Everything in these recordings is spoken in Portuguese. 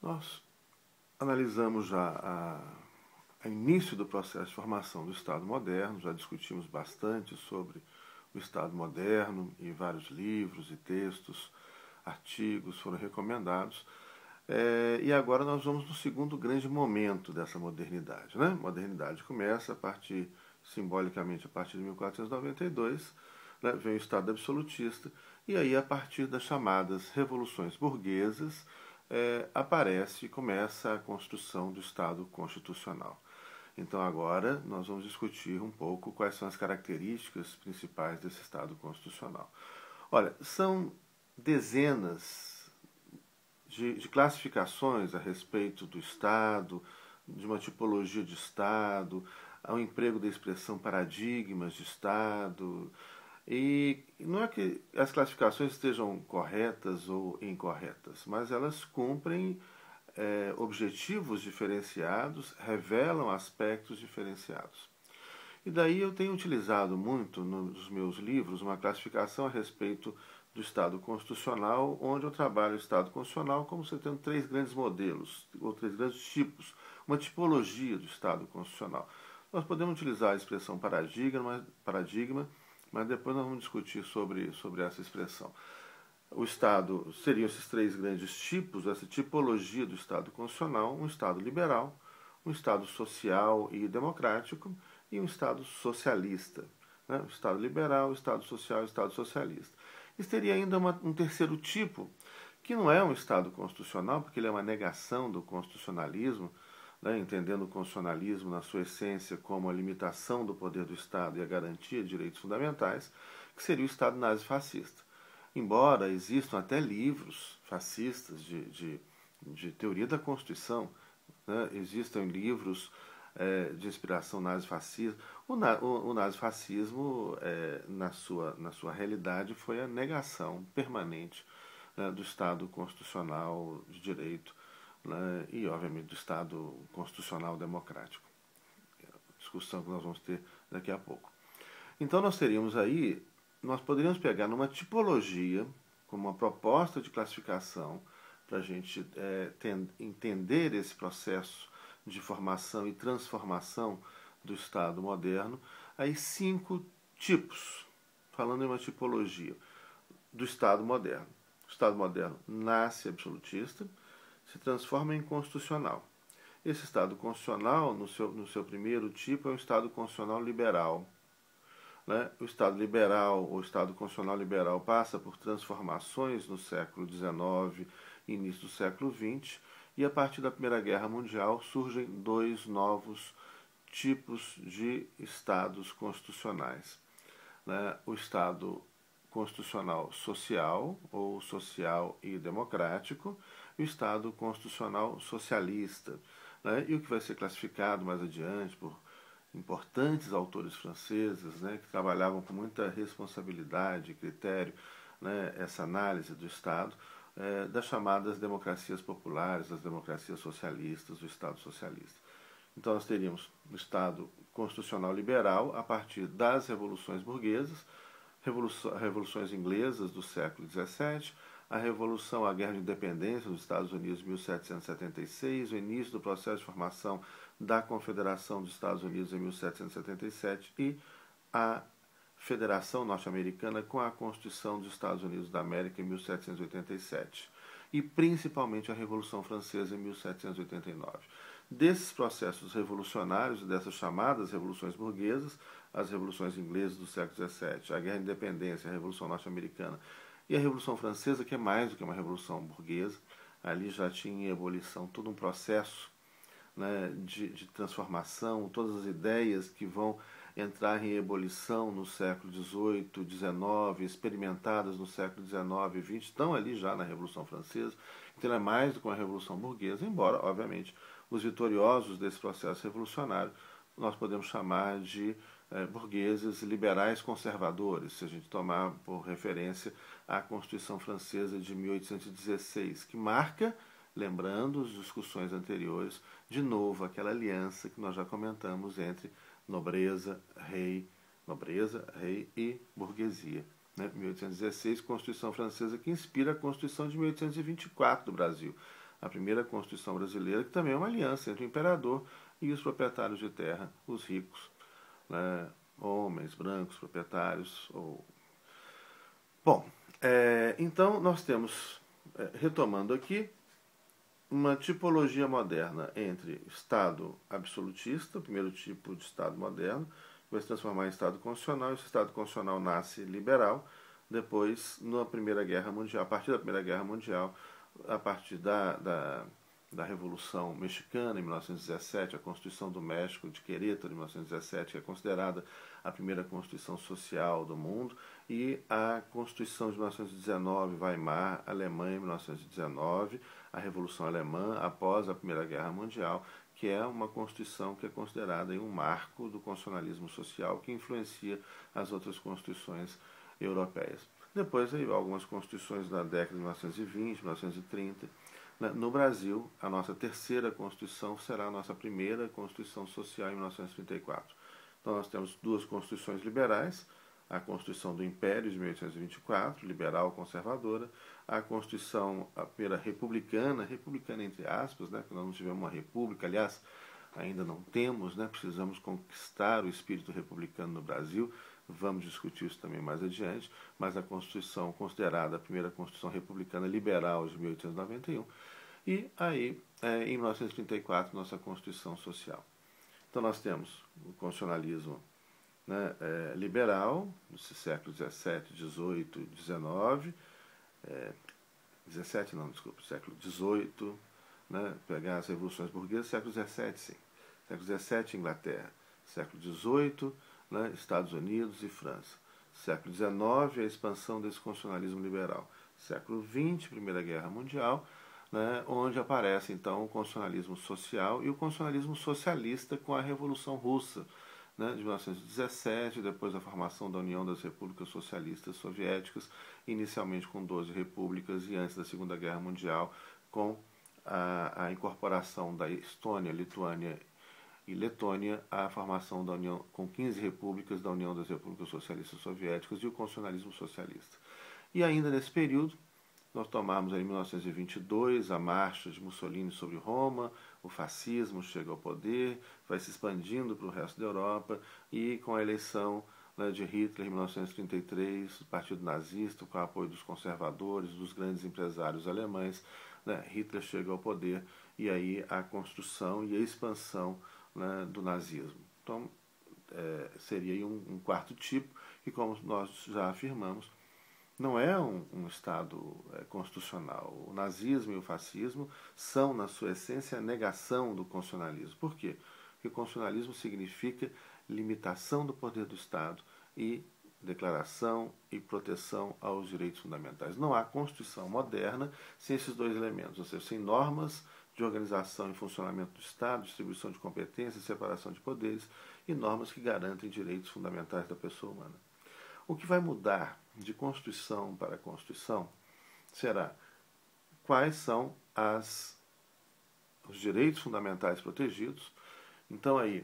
Nós analisamos já a início do processo de formação do Estado moderno, já discutimos bastante sobre o Estado moderno e vários livros e textos, artigos foram recomendados. E agora nós vamos no segundo grande momento dessa modernidade. Né? A modernidade começa simbolicamente, a partir de 1492, né? Vem o Estado absolutista, e aí, a partir das chamadas revoluções burguesas, aparece e começa a construção do Estado constitucional. Então, agora, nós vamos discutir um pouco quais são as características principais desse Estado constitucional. Olha, são dezenas de classificações a respeito do Estado, de uma tipologia de Estado, ao emprego da expressão paradigmas de Estado. E não é que as classificações estejam corretas ou incorretas, mas elas cumprem objetivos diferenciados, revelam aspectos diferenciados. E daí eu tenho utilizado muito nos meus livros uma classificação a respeito do Estado constitucional, onde eu trabalho o Estado constitucional como se tendo três grandes modelos, ou três grandes tipos, uma tipologia do Estado constitucional. Nós podemos utilizar a expressão paradigma, mas depois nós vamos discutir sobre essa expressão. O Estado seriam esses três grandes tipos, essa tipologia do Estado constitucional: um Estado liberal, um Estado social e democrático e um Estado socialista. Né? O Estado liberal, o Estado social e o Estado socialista. E teria ainda um terceiro tipo, que não é um Estado constitucional, porque ele é uma negação do constitucionalismo, né? Entendendo o constitucionalismo na sua essência como a limitação do poder do Estado e a garantia de direitos fundamentais, que seria o Estado nazi-fascista. Embora existam até livros fascistas de teoria da Constituição, né? Existem livros de inspiração nazi-fascista. O nazifascismo, na sua realidade, foi a negação permanente, né, do Estado constitucional de direito, né, e, obviamente, do Estado constitucional democrático. Discussão que nós vamos ter daqui a pouco. Então, nós poderíamos pegar numa tipologia, como uma proposta de classificação, para a gente entender esse processo de formação e transformação do Estado moderno, aí 5 tipos, falando em uma tipologia do Estado moderno. O Estado moderno nasce absolutista, se transforma em constitucional. Esse Estado constitucional, no seu primeiro tipo, é um Estado constitucional liberal. Né? O Estado liberal, ou Estado constitucional liberal, passa por transformações no século XIX e início do século XX, e a partir da Primeira Guerra Mundial surgem 2 novos tipos de Estados constitucionais. Né? O Estado constitucional social, ou social e democrático, e o Estado constitucional socialista. Né? E o que vai ser classificado mais adiante por importantes autores franceses, né, que trabalhavam com muita responsabilidade e critério, né, essa análise do Estado, das chamadas democracias populares, das democracias socialistas, do Estado socialista. Então nós teríamos o Estado constitucional liberal a partir das revoluções burguesas, revoluções inglesas do século XVII, a Guerra de Independência dos Estados Unidos em 1776, o início do processo de formação da Confederação dos Estados Unidos em 1777 e a Federação Norte-Americana com a Constituição dos Estados Unidos da América em 1787 e principalmente a Revolução Francesa em 1789. Desses processos revolucionários, dessas chamadas revoluções burguesas, as revoluções inglesas do século XVII, a Guerra de Independência, a Revolução Norte-Americana e a Revolução Francesa, que é mais do que uma revolução burguesa, ali já tinha em ebulição todo um processo, né, de transformação, todas as ideias que vão entrar em ebulição no século XVIII, XIX, experimentadas no século XIX e XX, estão ali já na Revolução Francesa. Então é mais do que uma revolução burguesa, embora, obviamente, os vitoriosos desse processo revolucionário nós podemos chamar de burgueses liberais conservadores, se a gente tomar por referência a Constituição Francesa de 1816, que marca, lembrando as discussões anteriores, de novo aquela aliança que nós já comentamos entre nobreza, rei e burguesia. 1816, Constituição Francesa, que inspira a Constituição de 1824 do Brasil. a primeira Constituição brasileira, que também é uma aliança entre o imperador e os proprietários de terra, os ricos, né, homens brancos proprietários. Bom, então nós temos, retomando aqui, uma tipologia moderna entre Estado absolutista, o primeiro tipo de Estado moderno, que vai se transformar em Estado constitucional. Esse Estado constitucional nasce liberal, depois, na Primeira Guerra Mundial, a partir da Primeira Guerra Mundial, a partir da Revolução Mexicana, em 1917, a Constituição do México de Querétaro, em 1917, que é considerada a primeira Constituição social do mundo, e a Constituição de 1919, Weimar, Alemanha, em 1919, a Revolução Alemã, após a Primeira Guerra Mundial, que é uma Constituição que é considerada um marco do constitucionalismo social que influencia as outras constituições europeias. Depois, aí, algumas constituições da década de 1920, 1930. No Brasil, a nossa terceira Constituição será a nossa primeira Constituição Social, em 1934. Então, nós temos duas Constituições liberais, a Constituição do Império, de 1824, liberal conservadora, a Constituição, a primeira republicana, republicana entre aspas, né, que nós não tivemos uma república, aliás, ainda não temos, né, precisamos conquistar o espírito republicano no Brasil, vamos discutir isso também mais adiante, mas a Constituição considerada a primeira Constituição republicana liberal de 1891, e aí, em 1934, nossa Constituição Social. Então nós temos o constitucionalismo, né, liberal, no século XVII, XVIII, XIX, século XVIII, né, pegar as revoluções burguesas, século XVII, sim. Século XVII, Inglaterra. Século XVIII, né, Estados Unidos e França. Século XIX, a expansão desse constitucionalismo liberal. Século XX, Primeira Guerra Mundial, né, onde aparece então o constitucionalismo social e o constitucionalismo socialista com a Revolução Russa, né, de 1917, depois a formação da União das Repúblicas Socialistas Soviéticas, inicialmente com 12 repúblicas e antes da Segunda Guerra Mundial, com a incorporação da Estônia, Lituânia e Letônia à formação da União, com 15 repúblicas da União das Repúblicas Socialistas Soviéticas e o constitucionalismo socialista. E ainda nesse período, nós tomamos em 1922 a marcha de Mussolini sobre Roma, o fascismo chega ao poder, vai se expandindo para o resto da Europa, e com a eleição, né, de Hitler em 1933, o Partido Nazista, com o apoio dos conservadores, dos grandes empresários alemães, né, Hitler chega ao poder, e aí a construção e a expansão, né, do nazismo. Então, seria aí um quarto tipo, que, como nós já afirmamos, não é um Estado constitucional. O nazismo e o fascismo são, na sua essência, a negação do constitucionalismo. Por quê? Porque o constitucionalismo significa limitação do poder do Estado e declaração e proteção aos direitos fundamentais. Não há Constituição moderna sem esses dois elementos, ou seja, sem normas de organização e funcionamento do Estado, distribuição de competências, separação de poderes e normas que garantem direitos fundamentais da pessoa humana. O que vai mudar de Constituição para Constituição será quais são os direitos fundamentais protegidos. Então, aí,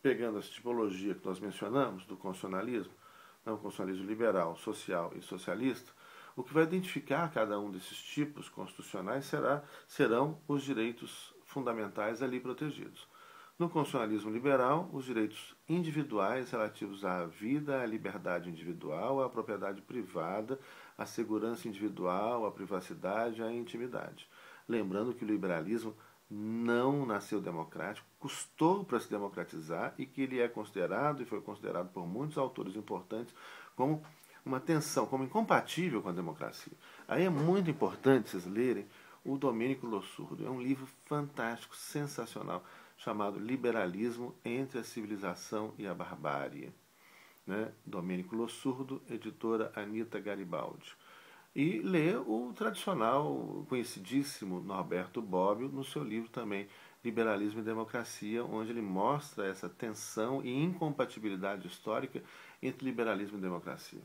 pegando essa tipologia que nós mencionamos do constitucionalismo, o constitucionalismo liberal, social e socialista, o que vai identificar cada um desses tipos constitucionais serão os direitos fundamentais ali protegidos. No constitucionalismo liberal, os direitos individuais relativos à vida, à liberdade individual, à propriedade privada, à segurança individual, à privacidade, à intimidade. Lembrando que o liberalismo não nasceu democrático, custou para se democratizar e que ele é considerado, e foi considerado por muitos autores importantes, como uma tensão, como incompatível com a democracia. Aí é muito importante vocês lerem o Domênico Lossurdo. É um livro fantástico, sensacional, chamado Liberalismo entre a Civilização e a Barbárie. Né? Domênico Lossurdo, editora Anita Garibaldi. E lê o tradicional, conhecidíssimo Norberto Bobbio, no seu livro também, Liberalismo e Democracia, onde ele mostra essa tensão e incompatibilidade histórica entre liberalismo e democracia.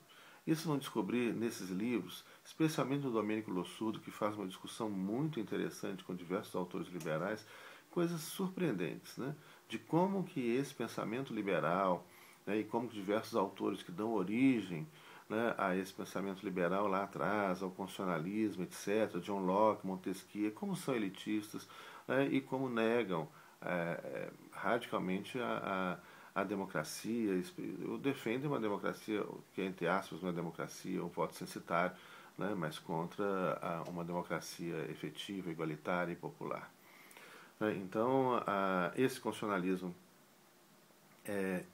Isso vão descobrir nesses livros, especialmente no Domênico Lossurdo, que faz uma discussão muito interessante com diversos autores liberais, coisas surpreendentes, né? De como que esse pensamento liberal, né, e como que diversos autores que dão origem, né, a esse pensamento liberal lá atrás, ao constitucionalismo, etc., John Locke, Montesquieu, como são elitistas, né, e como negam radicalmente a democracia. Eu defendo uma democracia que, entre aspas, não é democracia, o voto censitário, né, mas contra uma democracia efetiva, igualitária e popular. Então, esse constitucionalismo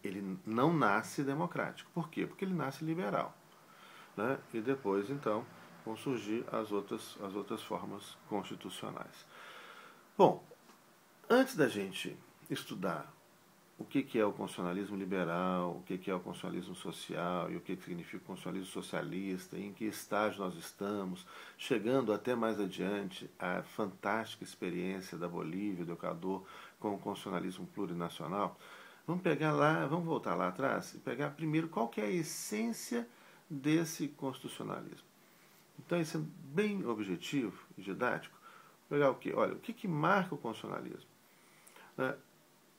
ele não nasce democrático. Por quê? Porque ele nasce liberal. Né? E depois, então, vão surgir as outras formas constitucionais. Bom, antes da gente estudar o que é o constitucionalismo liberal, o que é o constitucionalismo social e o que significa o constitucionalismo socialista, em que estágio nós estamos, chegando até mais adiante a fantástica experiência da Bolívia, do Equador, com o constitucionalismo plurinacional, vamos voltar lá atrás e pegar primeiro qual que é a essência desse constitucionalismo. Então, isso é bem objetivo e didático. Pegar o quê? Olha, o que marca o constitucionalismo?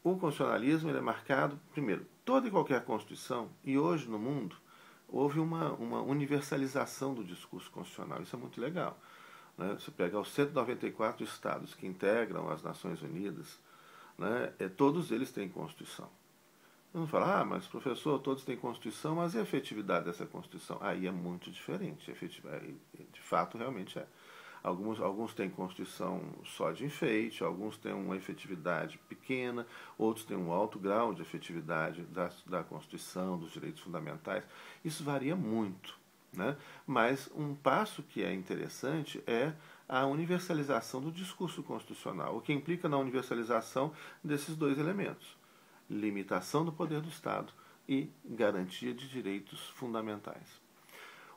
O constitucionalismo ele é marcado, primeiro, toda e qualquer Constituição, e hoje no mundo, houve uma universalização do discurso constitucional. Isso é muito legal. Né? Você pegar os 194 estados que integram as Nações Unidas, né? Todos eles têm Constituição. Eu não falo, mas professor, todos têm Constituição, mas e a efetividade dessa Constituição? Aí é muito diferente. De fato, realmente é. Alguns têm Constituição só de enfeite, alguns têm uma efetividade pequena, outros têm um alto grau de efetividade da Constituição, dos direitos fundamentais. Isso varia muito. Né? Mas um passo que é interessante é a universalização do discurso constitucional, o que implica na universalização desses dois elementos: limitação do poder do Estado e garantia de direitos fundamentais.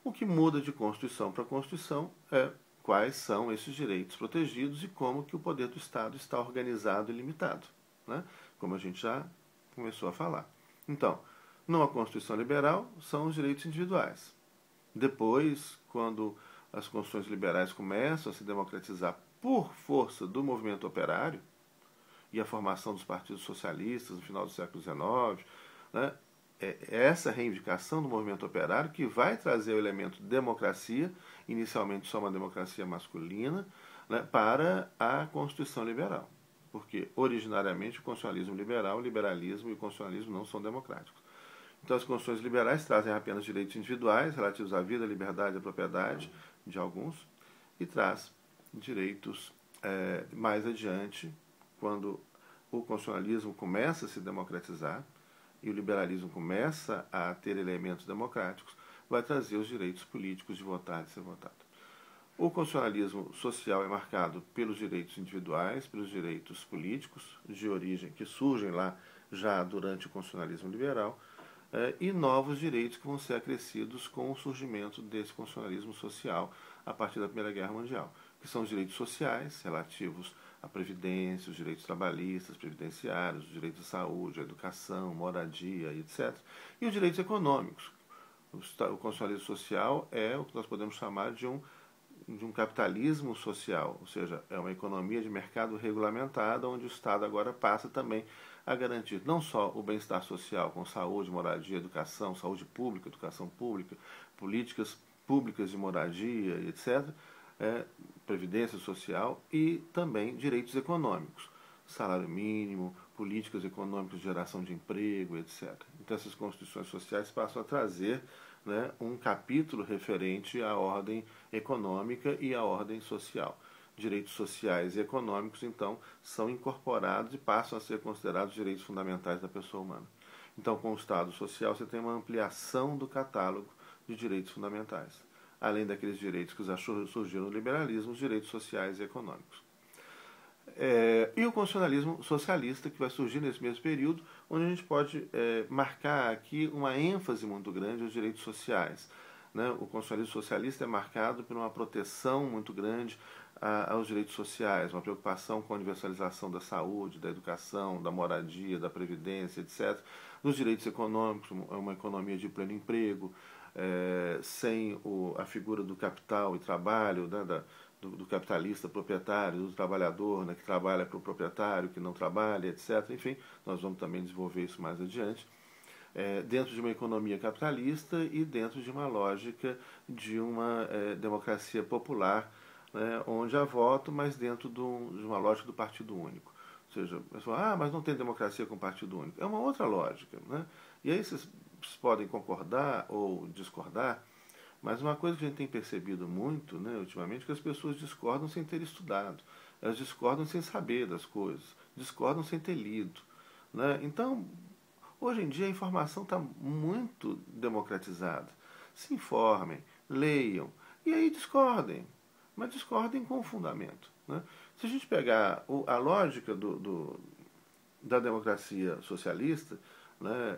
O que muda de Constituição para Constituição é quais são esses direitos protegidos e como que o poder do Estado está organizado e limitado, né? Como a gente já começou a falar. Então, numa Constituição liberal, são os direitos individuais. Depois, quando as constituições liberais começam a se democratizar por força do movimento operário e a formação dos partidos socialistas no final do século XIX, né, é essa reivindicação do movimento operário que vai trazer o elemento democracia, inicialmente só uma democracia masculina, né, para a Constituição liberal. Porque, originariamente, o constitucionalismo liberal, o liberalismo e o constitucionalismo não são democráticos. Então, as constituições liberais trazem apenas direitos individuais relativos à vida, à liberdade e à propriedade de alguns, e traz direitos mais adiante, quando o constitucionalismo começa a se democratizar e o liberalismo começa a ter elementos democráticos, vai trazer os direitos políticos de votar e de ser votado. O constitucionalismo social é marcado pelos direitos individuais, pelos direitos políticos de origem que surgem lá já durante o constitucionalismo liberal, e novos direitos que vão ser acrescidos com o surgimento desse constitucionalismo social a partir da Primeira Guerra Mundial, que são os direitos sociais relativos à previdência, os direitos trabalhistas, previdenciários, os direitos de saúde, à educação, moradia, etc. E os direitos econômicos. O constitucionalismo social é o que nós podemos chamar de um capitalismo social, ou seja, é uma economia de mercado regulamentada, onde o Estado agora passa também a garantir não só o bem-estar social, com saúde, moradia, educação, saúde pública, educação pública, políticas públicas de moradia, etc., previdência social e também direitos econômicos, salário mínimo, políticas econômicas de geração de emprego, etc. Então, essas constituições sociais passam a trazer, né, um capítulo referente à ordem econômica e à ordem social. Direitos sociais e econômicos, então, são incorporados e passam a ser considerados direitos fundamentais da pessoa humana. Então, com o Estado social, você tem uma ampliação do catálogo de direitos fundamentais, além daqueles direitos que já surgiram no liberalismo, os direitos sociais e econômicos. E o constitucionalismo socialista, que vai surgir nesse mesmo período, onde a gente pode marcar aqui uma ênfase muito grande aos direitos sociais. Né? O constitucionalismo socialista é marcado por uma proteção muito grande aos direitos sociais, uma preocupação com a universalização da saúde, da educação, da moradia, da previdência, etc. Dos direitos econômicos, uma economia de pleno emprego, sem a figura do capital e trabalho, né, do capitalista proprietário, do trabalhador, né, que trabalha para o proprietário, que não trabalha, etc. Enfim, nós vamos também desenvolver isso mais adiante. dentro de uma economia capitalista e dentro de uma lógica de uma democracia popular, né, onde há voto, mas dentro de uma lógica do partido único. Ou seja, a pessoa, mas não tem democracia com partido único. É uma outra lógica. Né? E aí vocês podem concordar ou discordar, mas uma coisa que a gente tem percebido muito, né, ultimamente, é que as pessoas discordam sem ter estudado. Elas discordam sem saber das coisas, discordam sem ter lido. Né? Então, hoje em dia a informação está muito democratizada. Se informem, leiam, e aí discordem, mas discordem com fundamento. Né? Se a gente pegar a lógica da democracia socialista, né,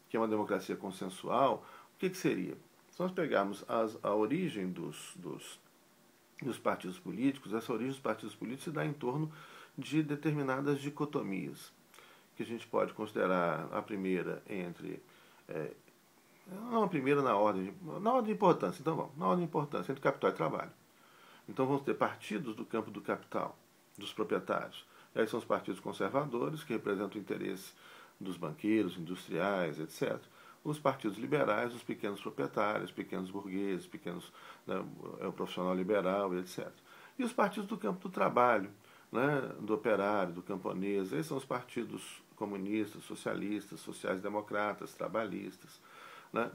que é uma democracia consensual, o que seria? Se nós pegarmos a origem dos partidos políticos, essa origem dos partidos políticos se dá em torno de determinadas dicotomias, que a gente pode considerar a primeira entre... não a primeira na ordem de importância, então vamos, na ordem de importância, entre capital e trabalho. Então vamos ter partidos do campo do capital, dos proprietários. E aí são os partidos conservadores, que representam o interesse dos banqueiros, industriais, etc. Os partidos liberais, os pequenos proprietários, pequenos burgueses, pequenos, né, o profissional liberal, etc. E os partidos do campo do trabalho, né, do operário, do camponês. Esses são os partidos comunistas, socialistas, sociais-democratas, trabalhistas. Né?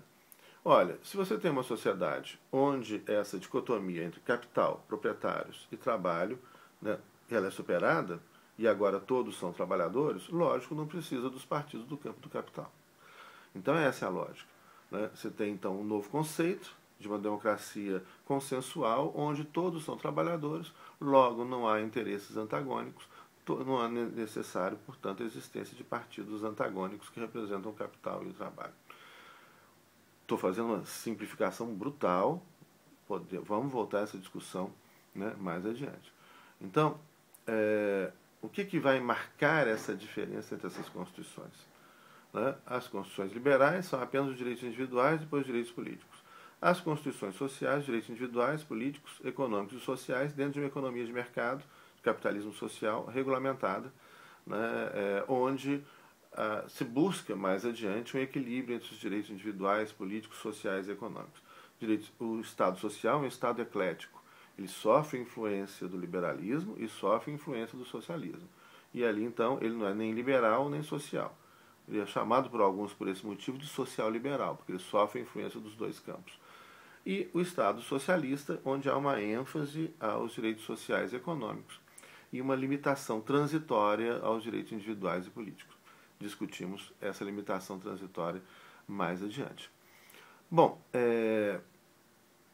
Olha, se você tem uma sociedade onde essa dicotomia entre capital, proprietários e trabalho, né, ela é superada, e agora todos são trabalhadores, lógico, não precisa dos partidos do campo do capital. Então essa é a lógica. Né? Você tem então um novo conceito de uma democracia consensual, onde todos são trabalhadores, logo não há interesses antagônicos, não é necessário, portanto, a existência de partidos antagônicos que representam o capital e o trabalho. Estou fazendo uma simplificação brutal, vamos voltar a essa discussão, né, mais adiante. Então, o que vai marcar essa diferença entre essas constituições? Né? As constituições liberais são apenas os direitos individuais e depois os direitos políticos. As constituições sociais, direitos individuais, políticos, econômicos e sociais, dentro de uma economia de mercado, de capitalismo social, regulamentada, né, onde se busca mais adiante um equilíbrio entre os direitos individuais, políticos, sociais e econômicos. O Estado social é um Estado eclético. Ele sofre influência do liberalismo e sofre influência do socialismo. E ali, então, ele não é nem liberal nem social. Ele é chamado por alguns, por esse motivo, de social-liberal, porque ele sofre a influência dos dois campos. E o Estado socialista, onde há uma ênfase aos direitos sociais e econômicos e uma limitação transitória aos direitos individuais e políticos. Discutimos essa limitação transitória mais adiante. Bom,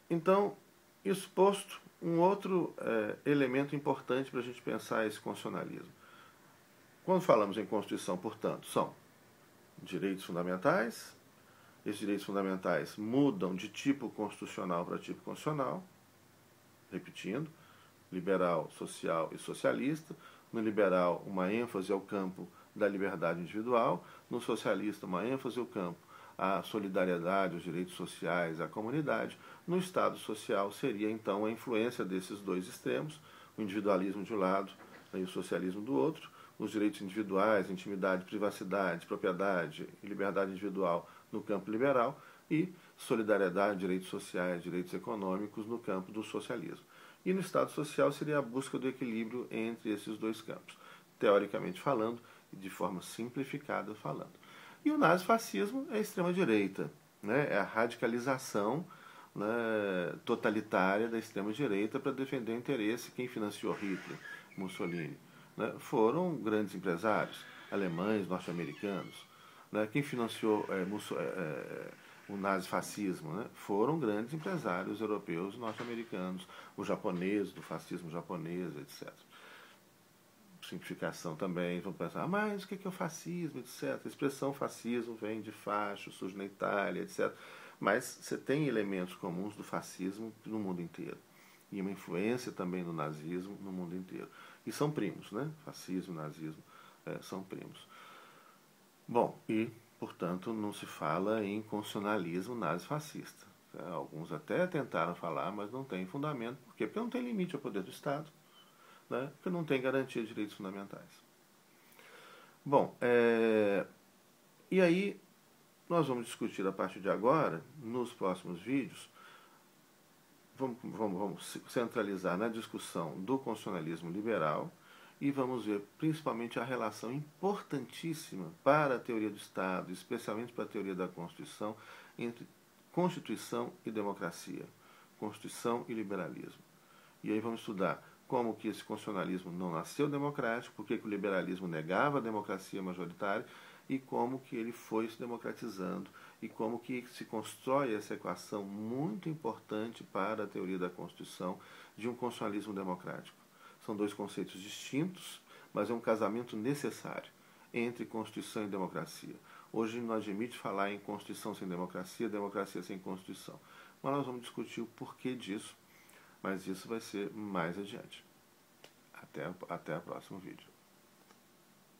então, isso posto, um outro elemento importante para a gente pensar esse constitucionalismo. Quando falamos em Constituição, portanto, são direitos fundamentais. Esses direitos fundamentais mudam de tipo constitucional para tipo constitucional, repetindo, liberal, social e socialista. No liberal, uma ênfase ao campo da liberdade individual. No socialista, uma ênfase ao campo à solidariedade, aos direitos sociais, à comunidade. No Estado social seria, então, a influência desses dois extremos, o individualismo de um lado e o socialismo do outro, os direitos individuais, intimidade, privacidade, propriedade e liberdade individual no campo liberal e solidariedade, direitos sociais, direitos econômicos no campo do socialismo. E no Estado social seria a busca do equilíbrio entre esses dois campos, teoricamente falando e de forma simplificada falando. E o nazifascismo é a extrema-direita, né? É a radicalização, né, totalitária da extrema-direita para defender o interesse. Quem financiou Hitler, Mussolini, né, foram grandes empresários, alemães, norte-americanos. Né? Quem financiou o nazifascismo, né, foram grandes empresários europeus, norte-americanos, os japoneses, do fascismo japonês, etc. Simplificação também, vão pensar, mas o que é o fascismo, etc. A expressão fascismo vem de fascio, surge na Itália, etc. Mas você tem elementos comuns do fascismo no mundo inteiro. E uma influência também do nazismo no mundo inteiro. E são primos, né? Fascismo e nazismo são primos. Bom, e, portanto, não se fala em constitucionalismo nazifascista. Alguns até tentaram falar, mas não tem fundamento. Por quê? Porque não tem limite ao poder do Estado, né? Porque não tem garantia de direitos fundamentais. Bom, e aí nós vamos discutir a partir de agora, nos próximos vídeos, vamos centralizar na discussão do constitucionalismo liberal e vamos ver principalmente a relação importantíssima para a teoria do Estado, especialmente para a teoria da Constituição, entre Constituição e democracia, Constituição e liberalismo. E aí vamos estudar como que esse constitucionalismo não nasceu democrático, por que o liberalismo negava a democracia majoritária e como que ele foi se democratizando e como que se constrói essa equação muito importante para a teoria da Constituição de um constitucionalismo democrático. São dois conceitos distintos, mas é um casamento necessário entre Constituição e democracia. Hoje não admite falar em Constituição sem democracia, democracia sem Constituição. Mas nós vamos discutir o porquê disso, mas isso vai ser mais adiante. Até o próximo vídeo.